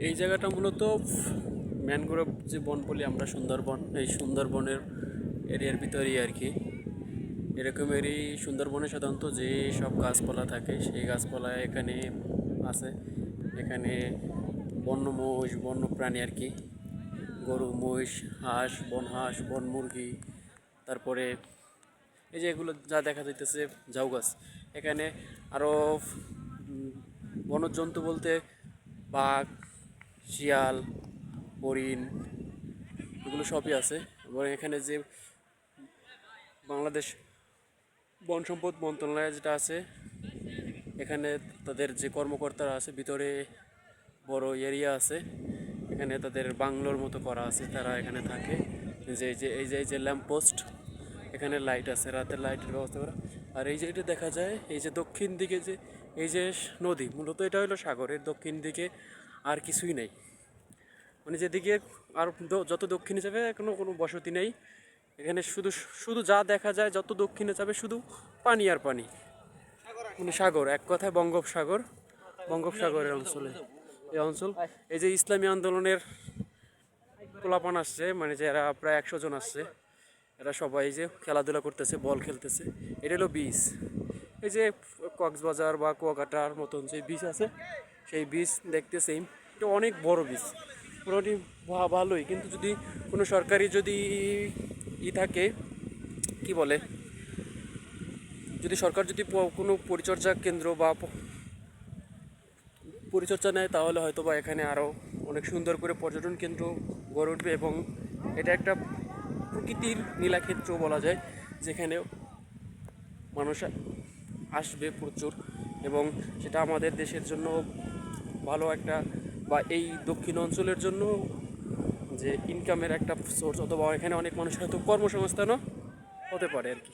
এই জায়গাটা মূলত ম্যানগ্রোভ যে বন বলি আমরা, সুন্দরবন, এই সুন্দরবনের এরিয়ার ভিতরেই আর কি। এরকমেরই সুন্দরবনে সাধারণত যে সব গাছপালা থাকে সেই গাছপালা এখানে আছে। এখানে বন্য মহিষ, বন্য প্রাণী আর কি, গরু, মহিষ, হাঁস, বন মুরগি, তারপরে এই যে এগুলো যা দেখা যাইতেছে ঝাউ গাছ। এখানে আরও বনজ জন্তু বলতে বাঘ, শিয়াল, হরিণ, এগুলো সবই আছে। এবং এখানে যে বাংলাদেশ বন সম্পদ মন্ত্রণালয় যেটা আছে, এখানে তাদের যে কর্মকর্তারা আছে, ভিতরে বড় এরিয়া আছে, এখানে তাদের বাংলোর মতো করা আছে, তারা এখানে থাকে। এই যে ল্যাম্পপোস্ট, এখানে লাইট আছে, রাতের লাইটের ব্যবস্থা করা। আর এই যে এটা দেখা যায়, এই যে দক্ষিণ দিকে যে এই যে নদী, মূলত এটা হলো সাগরের দক্ষিণ দিকে আর কিছুই নেই। মানে যেদিকে আর যত দক্ষিণে যাবে কোনো বসতি নেই এখানে। শুধু শুধু যা দেখা যায়, যত দক্ষিণে যাবে শুধু পানি আর পানি, মানে সাগর, এক কথায় বঙ্গোপসাগরের অঞ্চলে এই অঞ্চল। এই যে ইসলামী আন্দোলনের পোলাপান আসছে, মানে যারা প্রায় 100 জন আসছে, এরা সবাই যে খেলাধুলা করতেছে, বল খেলতেছে। এটা হলো বিচ। এই যে কক্সবাজার বা কুয়াকাটার মতন যে বিচ আছে, সেই বিচ দেখতে সেম। এটা অনেক বড় বিচ, মোটামুটি ভালোই। কিন্তু যদি কোনো সরকারি যদি থাকে, কি বলে, যদি সরকার যদি কোনো পরিচর্যা কেন্দ্র বা পরিচর্যা নেয়, তাহলে হয়তো বা এখানে আরও অনেক সুন্দর করে পর্যটন কেন্দ্র গড়ে উঠবে। এবং এটা একটা প্রকৃতির নীলাক্ষেত্র বলা যায়, যেখানে মানুষ আসবে প্রচুর। এবং সেটা আমাদের দেশের জন্য ভালো একটা, বা এই দক্ষিণ অঞ্চলের জন্য যে ইনকামের একটা সোর্স, অথবা এখানে অনেক মানুষের হয়তো কর্মসংস্থানও হতে পারে আর কি।